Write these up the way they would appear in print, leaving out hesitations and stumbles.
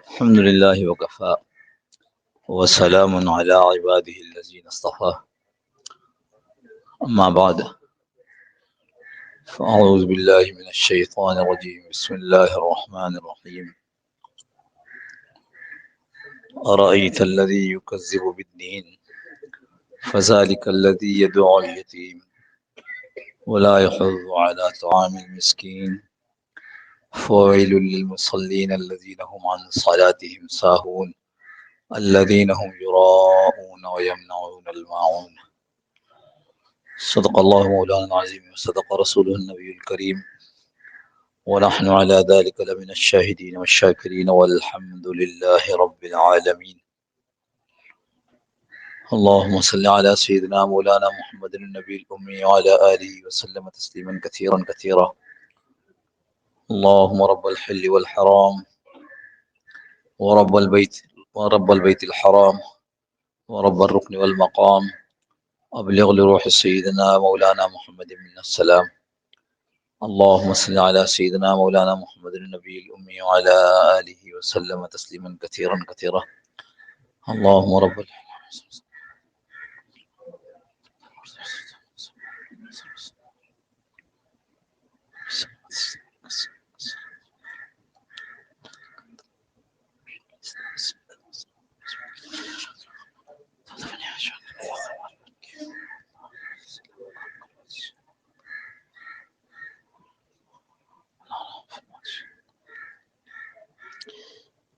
الحمد لله وكفى وسلام على عباده الذين اصطفى أما بعد فأعوذ بالله من الشيطان الرجيم بسم الله الرحمن الرحيم أرأيت الذي يكذب بالدين فذلك الذي يدعو اليتيم ولا يحض على طعام المسكين فويل للمصلين الذين هم عن صلاتهم ساهون الذين هم يراءون ويمنعون الماعون صدق الله مولانا العظيم وصدق رسوله النبي الكريم ونحن على ذلك لمن الشاهدين والشاكرين والحمد لله رب العالمين. اللهم صل على سيدنا مولانا محمد النبي الأمي وعلى آله وسلم تسليما كثيرا كثيرا. اللهم رب الحل والحرام ورب البيت الحرام ورب الركن والمقام أبلغ لروح سيدنا مولانا محمد من السلام. اللهم صل على سيدنا مولانا محمد النبي الأمي وعلى آله وسلم تسليما كثيرا كثيرا. اللهم رب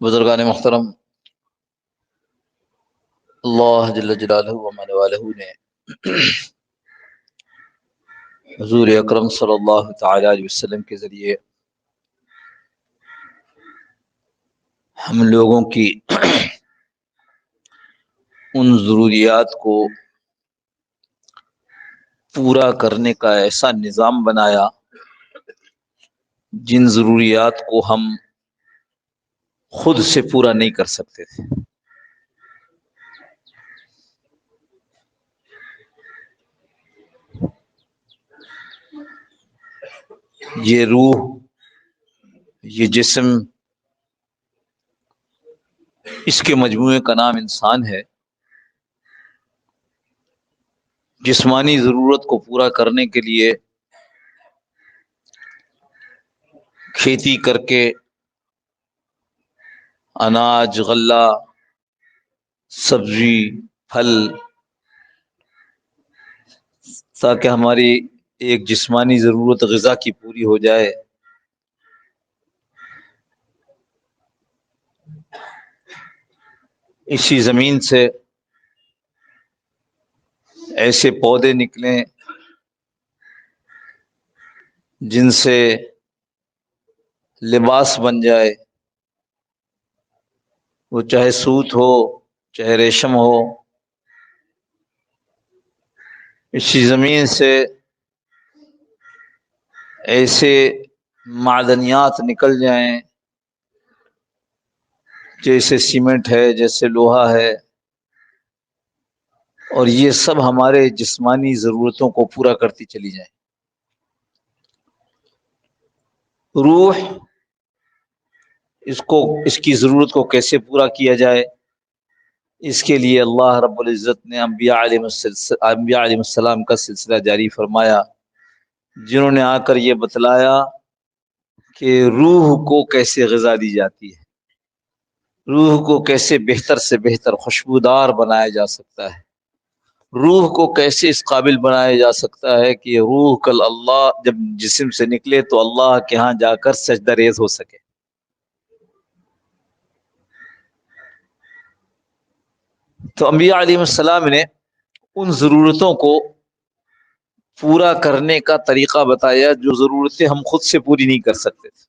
بزرگان محترم، اللہ جل جلالہ و من والہ نے حضور اکرم صلی اللہ تعالی علیہ وسلم کے ذریعے ہم لوگوں کی ان ضروریات کو پورا کرنے کا ایسا نظام بنایا جن ضروریات کو ہم خود سے پورا نہیں کر سکتے تھے. یہ روح، یہ جسم، اس کے مجموعے کا نام انسان ہے. جسمانی ضرورت کو پورا کرنے کے لیے کھیتی کر کے اناج، غلہ، سبزی، پھل، تاکہ ہماری ایک جسمانی ضرورت غذا کی پوری ہو جائے. اسی زمین سے ایسے پودے نکلیں جن سے لباس بن جائے، وہ چاہے سوت ہو چاہے ریشم ہو. اسی زمین سے ایسے معدنیات نکل جائیں جیسے سیمنٹ ہے، جیسے لوہا ہے، اور یہ سب ہمارے جسمانی ضرورتوں کو پورا کرتی چلی جائیں. روح، اس کی ضرورت کو کیسے پورا کیا جائے، اس کے لیے اللہ رب العزت نے انبیاء علیہ السلام کا سلسلہ جاری فرمایا، جنہوں نے آ کر یہ بتلایا کہ روح کو کیسے غذا دی جاتی ہے، روح کو کیسے بہتر سے بہتر خوشبودار بنایا جا سکتا ہے، روح کو کیسے اس قابل بنایا جا سکتا ہے کہ روح کل اللہ جب جسم سے نکلے تو اللہ کے ہاں جا کر سجدہ ریز ہو سکے. تو انبیاء علیہ السلام نے ان ضرورتوں کو پورا کرنے کا طریقہ بتایا جو ضرورتیں ہم خود سے پوری نہیں کر سکتے تھے.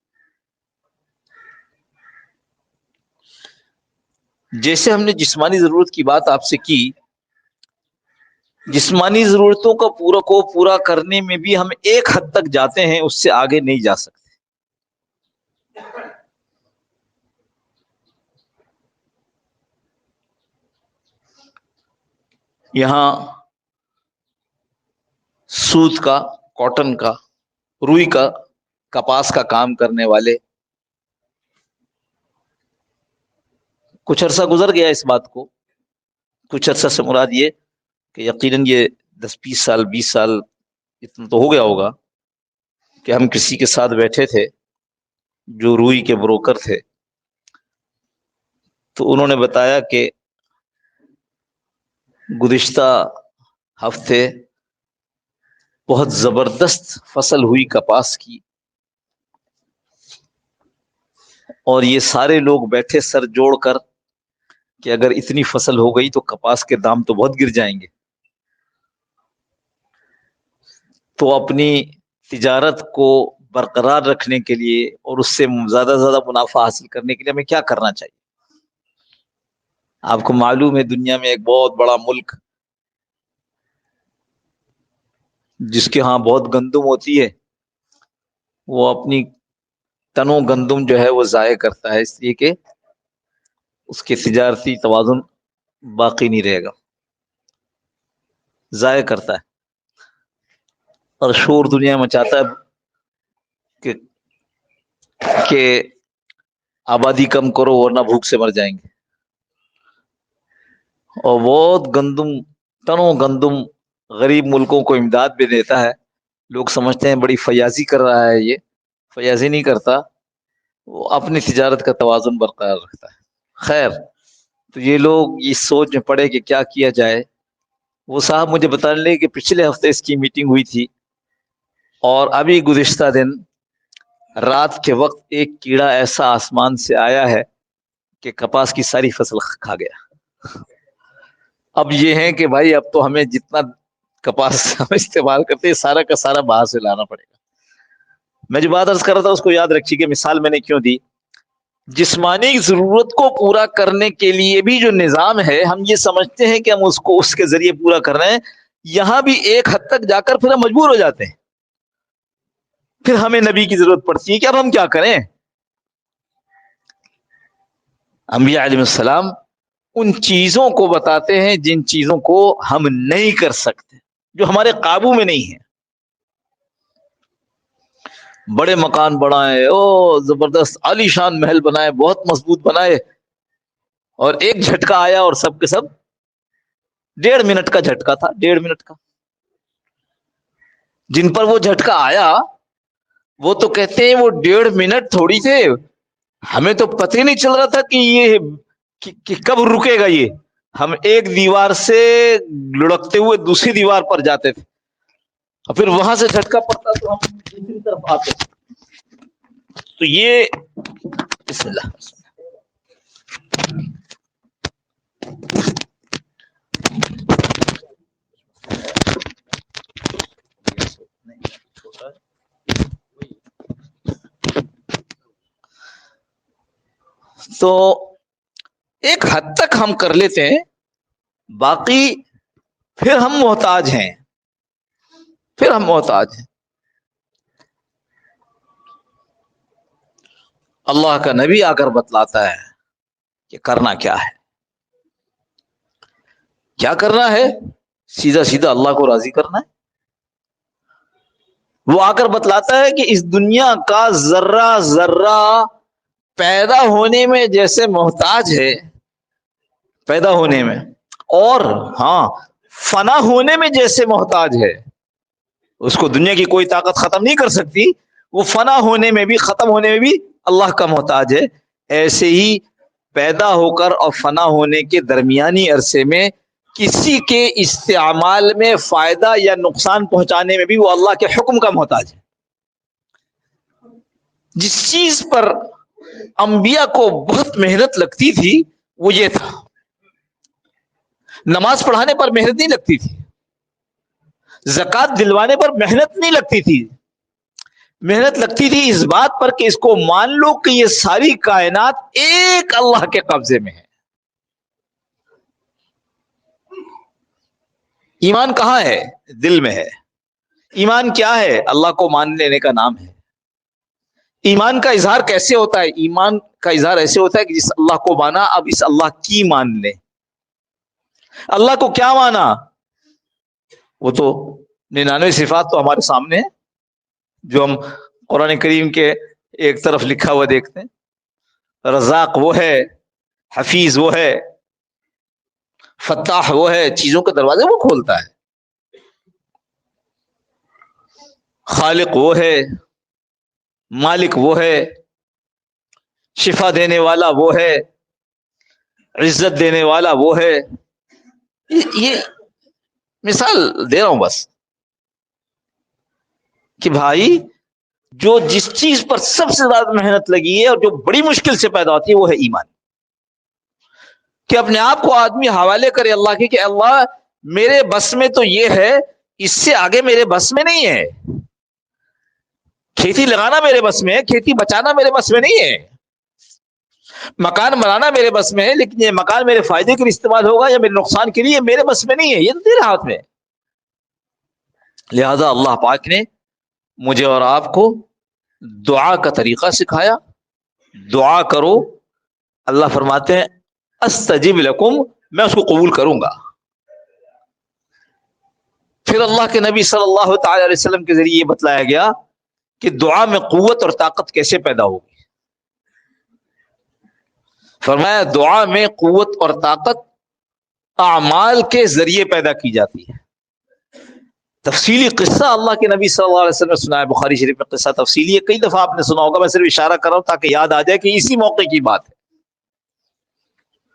جیسے ہم نے جسمانی ضرورت کی بات آپ سے کی، جسمانی ضرورتوں کا پورا کرنے میں بھی ہم ایک حد تک جاتے ہیں، اس سے آگے نہیں جا سکتے. یہاں سوت کا، کاٹن کا، روئی کا، کپاس کا کام کرنے والے کچھ عرصہ گزر گیا اس بات کو. کچھ عرصہ سے مراد یہ کہ یقیناً یہ 10-20 سال 20 سال اتنا تو ہو گیا ہوگا کہ ہم کسی کے ساتھ بیٹھے تھے جو روئی کے بروکر تھے. تو انہوں نے بتایا کہ گزشتہ ہفتے بہت زبردست فصل ہوئی کپاس کی، اور یہ سارے لوگ بیٹھے سر جوڑ کر کہ اگر اتنی فصل ہو گئی تو کپاس کے دام تو بہت گر جائیں گے، تو اپنی تجارت کو برقرار رکھنے کے لیے اور اس سے زیادہ سے زیادہ منافع حاصل کرنے کے لیے ہمیں کیا کرنا چاہیے. آپ کو معلوم ہے دنیا میں ایک بہت بڑا ملک جس کے ہاں بہت گندم ہوتی ہے، وہ اپنی تنوں گندم جو ہے وہ ضائع کرتا ہے، اس لیے کہ اس کے تجارتی توازن باقی نہیں رہے گا، ضائع کرتا ہے اور شور دنیا میں چاہتا ہے کہ آبادی کم کرو ورنہ بھوک سے مر جائیں گے. اور بہت گندم، تنوں گندم غریب ملکوں کو امداد بھی دیتا ہے. لوگ سمجھتے ہیں بڑی فیاضی کر رہا ہے، یہ فیاضی نہیں کرتا، وہ اپنی تجارت کا توازن برقرار رکھتا ہے. خیر، تو یہ لوگ اس سوچ میں پڑے کہ کیا کیا جائے. وہ صاحب مجھے بتانے لگے کہ پچھلے ہفتے اس کی میٹنگ ہوئی تھی، اور ابھی گزشتہ دن رات کے وقت ایک کیڑا ایسا آسمان سے آیا ہے کہ کپاس کی ساری فصل کھا گیا. اب یہ ہے کہ بھائی اب تو ہمیں جتنا کپاس ہم استعمال کرتے ہیں سارا کا سارا باہر سے لانا پڑے گا. میں جو بات عرض کر رہا تھا اس کو یاد رکھیے کہ مثال میں نے کیوں دی. جسمانی ضرورت کو پورا کرنے کے لیے بھی جو نظام ہے ہم یہ سمجھتے ہیں کہ ہم اس کو اس کے ذریعے پورا کر رہے ہیں، یہاں بھی ایک حد تک جا کر پھر ہم مجبور ہو جاتے ہیں، پھر ہمیں نبی کی ضرورت پڑتی ہے کہ اب ہم کیا کریں. انبیاء علیہ السلام ان چیزوں کو بتاتے ہیں جن چیزوں کو ہم نہیں کر سکتے، جو ہمارے قابو میں نہیں ہے. بڑے مکان بنائے، زبردست عالی شان محل بنائے، بہت مضبوط بنائے، اور ایک جھٹکا آیا اور سب کے سب 1.5 منٹ کا جھٹکا تھا، 1.5 منٹ کا. جن پر وہ جھٹکا آیا وہ تو کہتے ہیں وہ 1.5 منٹ تھوڑی تھے، ہمیں تو پتہ ہی نہیں چل رہا تھا کہ یہ کہ کب رکے گا. یہ ہم ایک دیوار سے لڑکتے ہوئے دوسری دیوار پر جاتے تھے، اور پھر وہاں سے جھٹکا پڑتا تو ہم دوسری طرف آتے. تو یہ بسم اللہ تو ایک حد تک ہم کر لیتے ہیں، باقی پھر ہم محتاج ہیں، پھر ہم محتاج ہیں. اللہ کا نبی آ کر بتلاتا ہے کہ کرنا کیا ہے، کیا کرنا ہے. سیدھا سیدھا اللہ کو راضی کرنا ہے. وہ آ کر بتلاتا ہے کہ اس دنیا کا ذرہ ذرہ پیدا ہونے میں جیسے محتاج ہے، پیدا ہونے میں، اور ہاں فنا ہونے میں جیسے محتاج ہے. اس کو دنیا کی کوئی طاقت ختم نہیں کر سکتی، وہ فنا ہونے میں بھی ختم ہونے میں بھی اللہ کا محتاج ہے. ایسے ہی پیدا ہو کر اور فنا ہونے کے درمیانی عرصے میں کسی کے استعمال میں فائدہ یا نقصان پہنچانے میں بھی وہ اللہ کے حکم کا محتاج ہے. جس چیز پر انبیاء کو بہت محنت لگتی تھی وہ یہ تھا. نماز پڑھانے پر محنت نہیں لگتی تھی، زکوٰۃ دلوانے پر محنت نہیں لگتی تھی، محنت لگتی تھی اس بات پر کہ اس کو مان لو کہ یہ ساری کائنات ایک اللہ کے قبضے میں ہے. ایمان کہاں ہے؟ دل میں ہے. ایمان کیا ہے؟ اللہ کو مان لینے کا نام ہے. ایمان کا اظہار کیسے ہوتا ہے؟ ایمان کا اظہار ایسے ہوتا ہے کہ جس اللہ کو مانا اب اس اللہ کی مان لے. اللہ کو کیا مانا؟ وہ تو 99 صفات تو ہمارے سامنے ہے جو ہم قرآن کریم کے ایک طرف لکھا ہوا دیکھتے ہیں. رزاق وہ ہے حفیظ وہ ہے، فتاح وہ ہے، چیزوں کے دروازے وہ کھولتا ہے، خالق وہ ہے، مالک وہ ہے، شفا دینے والا وہ ہے، عزت دینے والا وہ ہے. یہ مثال دے رہا ہوں بس کہ بھائی جو جس چیز پر سب سے زیادہ محنت لگی ہے اور جو بڑی مشکل سے پیدا ہوتی ہے وہ ہے ایمان. کہ اپنے آپ کو آدمی حوالے کرے اللہ کے کہ اللہ میرے بس میں تو یہ ہے، اس سے آگے میرے بس میں نہیں ہے. کھیتی لگانا میرے بس میں ہے، کھیتی بچانا میرے بس میں نہیں ہے. مکان بنانا میرے بس میں ہے، لیکن یہ مکان میرے فائدے کے لیے استعمال ہوگا یا میرے نقصان کے لیے میرے بس میں نہیں ہے، یہ تو تیرے ہاتھ میں ہے. لہذا اللہ پاک نے مجھے اور آپ کو دعا کا طریقہ سکھایا. دعا کرو، اللہ فرماتے ہیں استجب لکم، میں اس کو قبول کروں گا. پھر اللہ کے نبی صلی اللہ تعالی علیہ وسلم کے ذریعے یہ بتلایا گیا کہ دعا میں قوت اور طاقت کیسے پیدا ہوگی. فرمایا دعا میں قوت اور طاقت اعمال کے ذریعے پیدا کی جاتی ہے. تفصیلی قصہ اللہ کے نبی صلی اللہ علیہ وسلم نے سنا ہے، بخاری شریف میں قصہ تفصیلی ہے، کئی دفعہ آپ نے سنا ہوگا، میں صرف اشارہ کر رہا ہوں تاکہ یاد آ جائے کہ اسی موقع کی بات ہے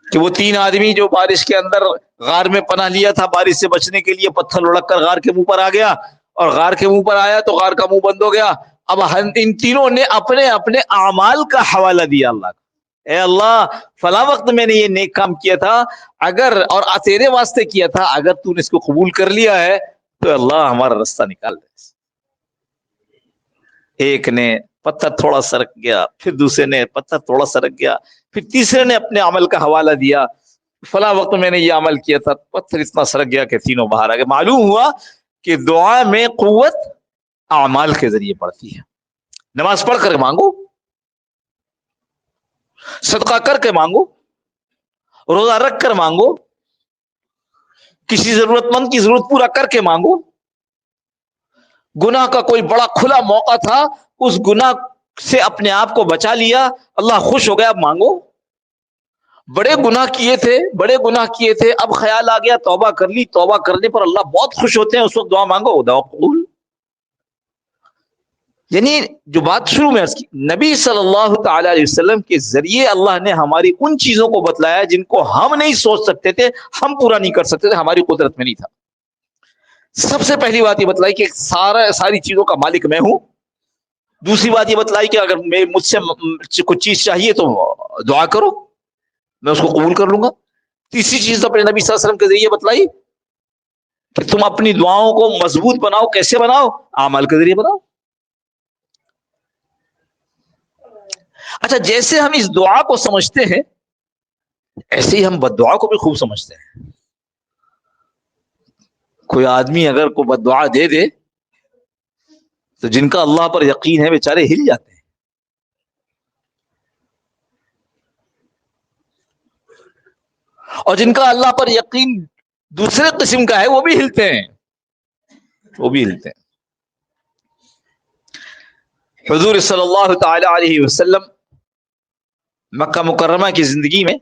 کہ وہ 3 آدمی جو بارش کے اندر غار میں پناہ لیا تھا بارش سے بچنے کے لیے، پتھر لڑک کر غار کے منہ پر آ گیا، اور غار کے منہ پر آیا تو غار کا منہ بند ہو گیا. اب ان تینوں نے اپنے اپنے اعمال کا حوالہ دیا اللہ کو. اے اللہ فلاں وقت میں نے یہ نیک کام کیا تھا، اگر اور تیرے واسطے کیا تھا، اگر تو نے اس کو قبول کر لیا ہے تو اللہ ہمارا راستہ نکال دے. ایک نے پتھر تھوڑا سرک گیا، پھر دوسرے نے پتھر تھوڑا سرک گیا، پھر تیسرے نے اپنے عمل کا حوالہ دیا، فلاں وقت میں نے یہ عمل کیا تھا، پتھر اتنا سرک گیا کہ تینوں باہر آ گئے. معلوم ہوا کہ دعا میں قوت اعمال کے ذریعے پڑتی ہے. نماز پڑھ کر مانگو، صدقہ کر کے مانگو، روزہ رکھ کر مانگو، کسی ضرورت مند کی ضرورت پورا کر کے مانگو. گناہ کا کوئی بڑا کھلا موقع تھا، اس گناہ سے اپنے آپ کو بچا لیا، اللہ خوش ہو گیا، اب مانگو. بڑے گناہ کیے تھے، اب خیال آ گیا توبہ کر لی، توبہ کرنے پر اللہ بہت خوش ہوتے ہیں، اس وقت دعا مانگو، دعا قبول. یعنی جو بات شروع میں کی، نبی صلی اللہ تعالی علیہ وسلم کے ذریعے اللہ نے ہماری ان چیزوں کو بتلایا جن کو ہم نہیں سوچ سکتے تھے، ہم پورا نہیں کر سکتے تھے، ہماری قدرت میں نہیں تھا. سب سے پہلی بات یہ بتلائی کہ ساری چیزوں کا مالک میں ہوں. دوسری بات یہ بتلائی کہ اگر مجھ سے کچھ چیز چاہیے تو دعا کرو، میں اس کو قبول کر لوں گا. تیسری چیز اپنے نبی صلی اللہ علیہ وسلم کے ذریعے بتلائی کہ تم اپنی دعاؤں کو مضبوط بناؤ. کیسے بناؤ؟ اعمال کے ذریعے بناؤ. اچھا، جیسے ہم اس دعا کو سمجھتے ہیں ایسے ہی ہم بد دعا کو بھی خوب سمجھتے ہیں. کوئی آدمی اگر کوئی بد دعا دے دے تو جن کا اللہ پر یقین ہے بیچارے ہل جاتے ہیں. اور جن کا اللہ پر یقین دوسرے قسم کا ہے وہ بھی ہلتے ہیں. حضور صلی اللہ تعالی علیہ وسلم مکہ مکرمہ کی زندگی میں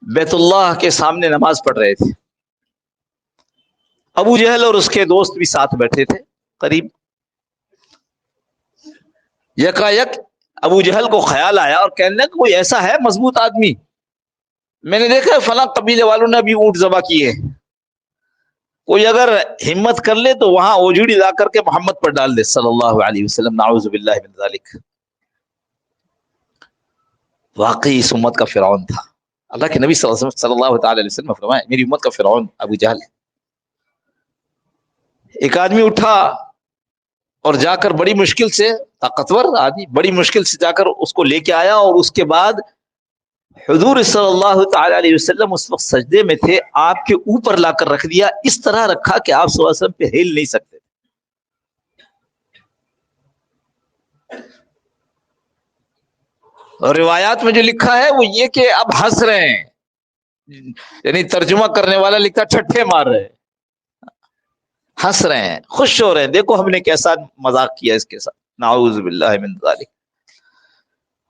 بیت اللہ کے سامنے نماز پڑھ رہے تھے. ابو جہل اور اس کے دوست بھی ساتھ بیٹھے تھے قریب. یکایک ابو جہل کو خیال آیا اور کہنے لگا کوئی ایسا ہے مضبوط آدمی، میں نے دیکھا فلاں قبیلے والوں نے بھی اونٹ ذبح کیے، کوئی اگر ہمت کر لے تو وہاں اوجھڑی لا کر کے محمد پر ڈال دے صلی اللہ علیہ وسلم، نعوذ باللہ من ذالک. واقعی اس امت کا فرعون تھا. اللہ کے نبی صلی اللہ تعالی علیہ وسلم فرمایا میری امت کا فرعون ابو جہل. ایک آدمی اٹھا اور جا کر بڑی مشکل سے، طاقتور آدمی بڑی مشکل سے جا کر اس کو لے کے آیا، اور اس کے بعد حضور صلی اللہ تعالی علیہ وسلم اس وقت سجدے میں تھے، آپ کے اوپر لا کر رکھ دیا، اس طرح رکھا کہ آپ صلی اللہ علیہ وسلم پہ ہل نہیں سکتے. اور روایات میں جو لکھا ہے وہ یہ کہ اب ہنس رہے ہیں، یعنی ترجمہ کرنے والا لکھا ٹھٹھے مار رہے ہیں، ہنس رہے ہیں، خوش ہو رہے ہیں، دیکھو ہم نے کیسا مذاق کیا اس کے ساتھ، نعوذ باللہ من ذالک.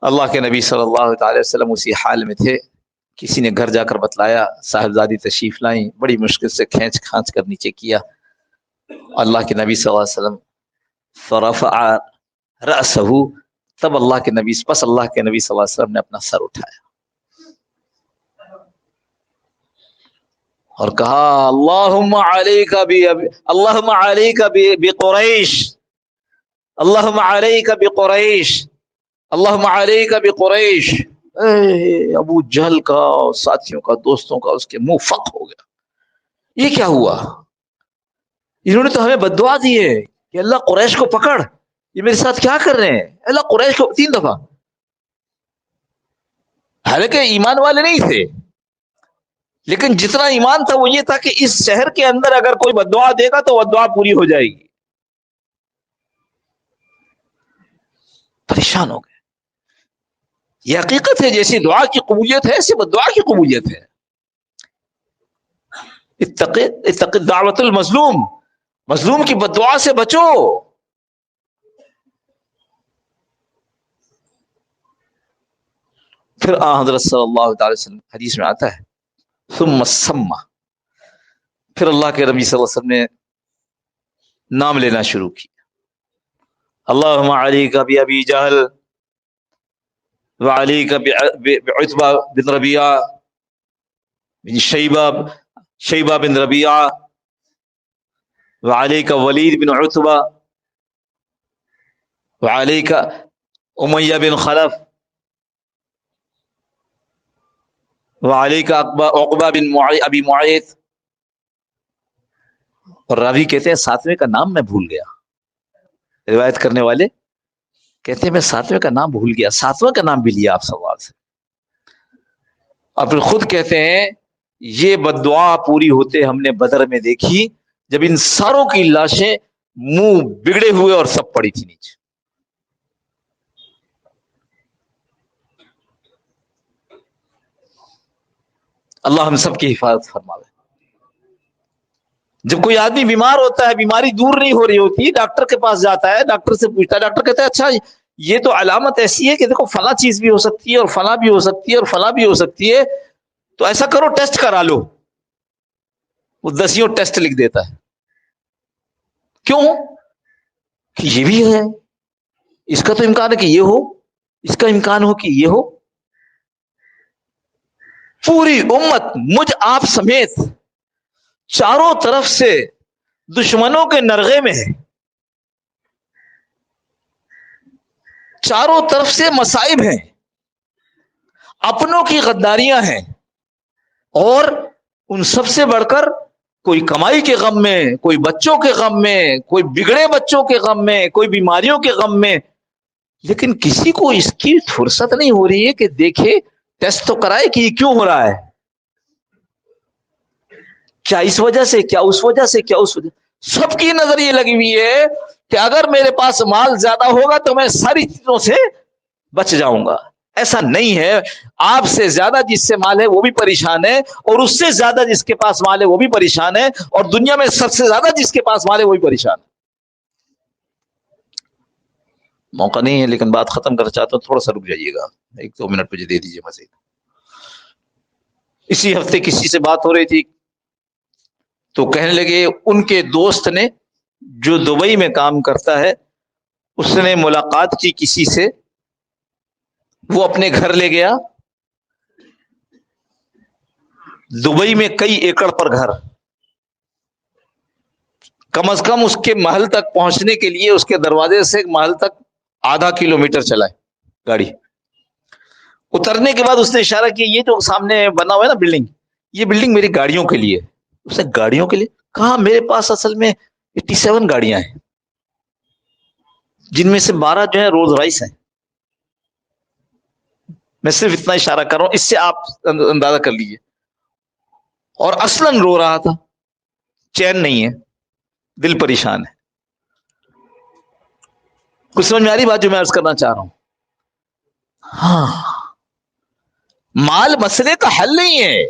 اللہ کے نبی صلی اللہ تعالی وسلم اسی حال میں تھے. کسی نے گھر جا کر بتلایا صاحبزادی تشریف لائیں, بڑی مشکل سے کھینچ کھانچ کر نیچے کیا. اللہ کے نبی صلی اللہ علیہ وسلم فرفع رأسہ, تب اللہ کے نبی صلی اللہ علیہ وسلم نے اپنا سر اٹھایا اور کہا اللہم علیک بقریش, اللہم علیک بقریش, اللہم علیک بقریش. ابو جہل کا, ساتھیوں کا, دوستوں کا اس کے منہ فق ہو گیا. یہ کیا ہوا؟ انہوں نے تو ہمیں بد دعا دی ہے کہ اللہ قریش کو پکڑ, یہ میرے ساتھ کیا کر رہے ہیں؟ اللہ قریش کو 3 دفعہ. حالانکہ ایمان والے نہیں تھے, لیکن جتنا ایمان تھا وہ یہ تھا کہ اس شہر کے اندر اگر کوئی بد دعا دے گا تو وہ دعا پوری ہو جائے گی. پریشان ہو گئے. یہ حقیقت ہے, جیسی دعا کی قبولیت ہے ایسی بد دعا کی قبولیت ہے. اتق دعوت المظلوم, مظلوم کی بد دعا سے بچو. پھر حضرت صلی اللہ تعالی وسلم حدیث میں آتا ہے ثم السما, پھر اللہ کے نبی صلی اللہ علیہ وسلم نے نام لینا شروع کیا. اللہم علیک بابی جہل وعلیک بعتبہ بن ربیعہ بن شیبہ بن ربیعہ وعلیک ولید بن عتبہ وعلیک امیہ بن خلف وعلیک عقبہ بن ابی معیط. اور راوی کہتے ہیں 7ویں کا نام میں بھول گیا. روایت کرنے والے کہتے ہیں میں 7ویں کا نام بھول گیا. 7واں کا نام بھی لیا آپ سوال سے. اور پھر خود کہتے ہیں یہ بد دعا پوری ہوتے ہم نے بدر میں دیکھی جب ان ساروں کی لاشیں منہ بگڑے ہوئے اور سب پڑی تھی نیچے. اللہ ہم سب کی حفاظت فرماوے. جب کوئی آدمی بیمار ہوتا ہے, بیماری دور نہیں ہو رہی ہوتی, ڈاکٹر کے پاس جاتا ہے, ڈاکٹر سے پوچھتا ہے, ڈاکٹر کہتا ہے اچھا یہ تو علامت ایسی ہے کہ دیکھو فلاں چیز بھی ہو سکتی ہے اور فلاں بھی ہو سکتی ہے اور فلاں بھی ہو سکتی ہے, تو ایسا کرو ٹیسٹ کرا لو. وہ 10 ٹیسٹ لکھ دیتا ہے. کیوں؟ کہ یہ بھی ہے, اس کا تو امکان ہے کہ یہ ہو, اس کا امکان ہو کہ یہ ہو. پوری امت مجھ آپ سمیت چاروں طرف سے دشمنوں کے نرغے میں ہے, چاروں طرف سے مصائب ہیں, اپنوں کی غداریاں ہیں, اور ان سب سے بڑھ کر کوئی کمائی کے غم میں, کوئی بچوں کے غم میں, کوئی بگڑے بچوں کے غم میں, کوئی بیماریوں کے غم میں. لیکن کسی کو اس کی فرصت نہیں ہو رہی ہے کہ دیکھے, ٹیسٹ تو کرائے کہ یہ کیوں ہو رہا ہے, کیا اس وجہ سے, کیا اس وجہ سے, کیا اس وجہ. سب کی نظر یہ لگی ہوئی ہے کہ اگر میرے پاس مال زیادہ ہوگا تو میں ساری چیزوں سے بچ جاؤں گا. ایسا نہیں ہے. آپ سے زیادہ جس سے مال ہے وہ بھی پریشان ہے, اور اس سے زیادہ جس کے پاس مال ہے وہ بھی پریشان ہے, اور دنیا میں سب سے زیادہ جس کے پاس مال ہے وہ بھی پریشان ہے. موقع نہیں ہے لیکن بات ختم کرنا چاہتا ہوں, تھوڑا سا رک جائیے گا, 1-2 منٹ مجھے دے دیجیے مزید. اسی ہفتے کسی سے بات ہو رہی تھی تو کہنے لگے ان کے دوست نے جو دبئی میں کام کرتا ہے, اس نے ملاقات کی کسی سے, وہ اپنے گھر لے گیا. دبئی میں کئی ایکڑ پر گھر, کم از کم اس کے محل تک پہنچنے کے لیے اس کے دروازے سے محل تک ½ کلومیٹر چلائے گاڑی. اترنے کے بعد اس نے اشارہ کیا یہ جو سامنے بنا ہوا ہے نا بلڈنگ, یہ بلڈنگ میری گاڑیوں کے لیے. اس نے گاڑیوں کے لیے کہا, میرے پاس اصل میں 87 گاڑیاں ہیں, جن میں سے 12 جو ہیں رولز رائس ہیں. میں صرف اتنا اشارہ کر رہا ہوں, اس سے آپ اندازہ کر لیجیے. اور اصلاً رو رہا تھا, چین نہیں ہے, دل پریشان ہے. کچھ سمجھ میں آ رہی بات جو میں عرض کرنا چاہ رہا ہوں؟ ہاں, مال مسئلے کا حل نہیں ہے,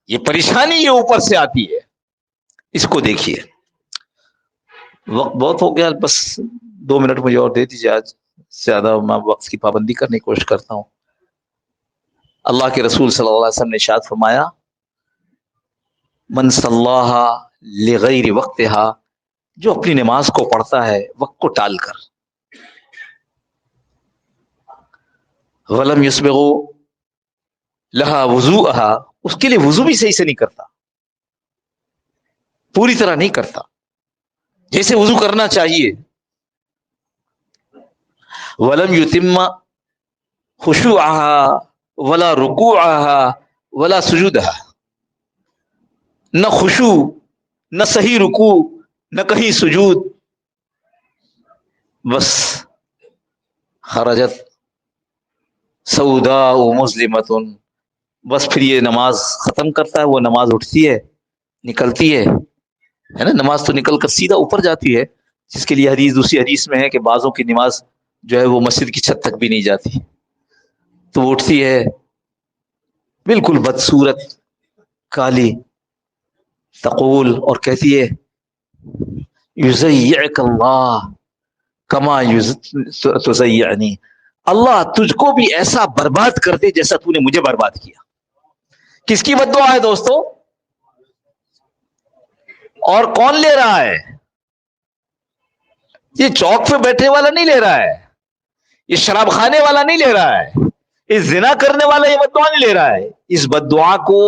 یہ پریشانی یہ اوپر سے آتی ہے. اس کو دیکھیے. وقت بہت ہو گیا, بس 2 منٹ مجھے اور دے دیجیے. آج زیادہ میں وقت کی پابندی کرنے کی کوشش کرتا ہوں. اللہ کے رسول صلی اللہ علیہ وسلم نے ارشاد فرمایا من صلاھا لغیر وقتہا، جو اپنی نماز کو پڑھتا ہے وقت کو ٹال کر، ولم یسبغ لہا وضوءہا، اس کے لیے وضو بھی صحیح سے نہیں کرتا، پوری طرح نہیں کرتا جیسے وضو کرنا چاہیے، ولم یتم خشوعہا ولا رکوعہا ولا سجودہا، نہ خشوع، نہ صحیح رکوع، نہ کہیں سجود، بس خرجت سوداء مظلمۃ، بس پھر یہ نماز ختم کرتا ہے، وہ نماز اٹھتی ہے، نکلتی ہے نا، نماز تو نکل کر سیدھا اوپر جاتی ہے، جس کے لیے حدیث دوسری حدیث میں ہے کہ بعضوں کی نماز جو ہے وہ مسجد کی چھت تک بھی نہیں جاتی، تو وہ اٹھتی ہے بالکل بدصورت کالی، تقول، اور کہتی ہے یضیعک اللہ کما تضیعنی، اللہ تجھ کو بھی ایسا برباد کر دے جیسا تو نے مجھے برباد کیا. کس کی بد دعا ہے دوستو؟ اور کون لے رہا ہے؟ یہ چوک پہ بیٹھے والا نہیں لے رہا ہے، یہ شراب کھانے والا نہیں لے رہا ہے، اس زنا کرنے والا یہ بد دعا نہیں لے رہا ہے، اس بد دعا کو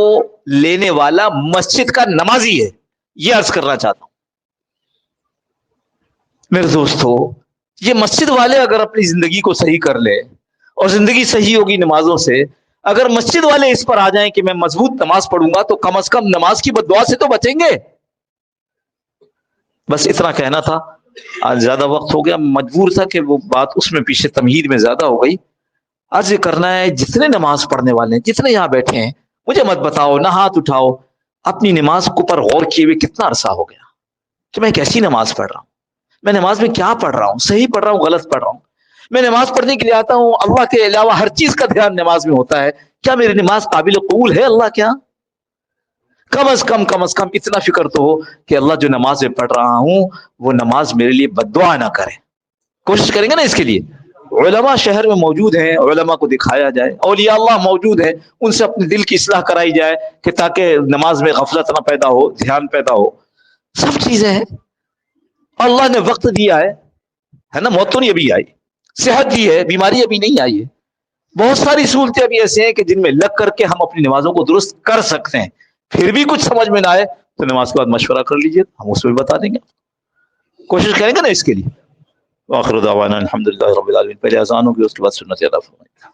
لینے والا مسجد کا نمازی ہے. یہ عرض کرنا چاہتا ہوں میرے دوستو، یہ مسجد والے اگر اپنی زندگی کو صحیح کر لے اور زندگی صحیح ہوگی نمازوں سے، اگر مسجد والے اس پر آ جائیں کہ میں مضبوط نماز پڑھوں گا تو کم از کم نماز کی بد دعا سے تو بچیں گے. بس اتنا کہنا تھا. آج زیادہ وقت ہو گیا، مجبور تھا کہ وہ بات اس میں پیچھے تمہید میں زیادہ ہو گئی. آج یہ کرنا ہے، جتنے نماز پڑھنے والے ہیں، جتنے یہاں بیٹھے ہیں، مجھے مت بتاؤ، نہ ہاتھ اٹھاؤ، اپنی نماز کو پر غور کیے ہوئے کتنا عرصہ ہو گیا کہ میں کیسی نماز پڑھ رہا ہوں، میں نماز میں کیا پڑھ رہا ہوں، صحیح پڑھ رہا ہوں، غلط پڑھ رہا ہوں. میں نماز پڑھنے کے لیے آتا ہوں، اللہ کے علاوہ ہر چیز کا دھیان نماز میں ہوتا ہے، کیا میری نماز قابل قبول ہے اللہ کے ہاں؟ کم از کم اتنا فکر تو ہو کہ اللہ جو نماز میں پڑھ رہا ہوں وہ نماز میرے لیے بد دعا نہ کرے. کوشش کریں گے نا اس کے لیے. علماء شہر میں موجود ہیں، علماء کو دکھایا جائے، اولیاء اللہ موجود ہیں، ان سے اپنے دل کی اصلاح کرائی جائے کہ تاکہ نماز میں غفلت نہ پیدا ہو، دھیان پیدا ہو. سب چیزیں ہیں، اللہ نے وقت دیا ہے نا، موت تو نہیں ابھی آئی، صحت دی ہے، بیماری ابھی نہیں آئی ہے، بہت ساری سہولتیں ابھی ایسے ہیں کہ جن میں لگ کر کے ہم اپنی نمازوں کو درست کر سکتے ہیں. پھر بھی کچھ سمجھ میں نہ آئے تو نماز کے بعد مشورہ کر لیجیے، ہم اس میں بتا دیں گے. کوشش کریں گے نا اس کے لیے. وآخر دعوانا الحمدللہ رب العالمین. پہلے اذان ہوگی، اس کے بعد سنت ادا فرمائیں.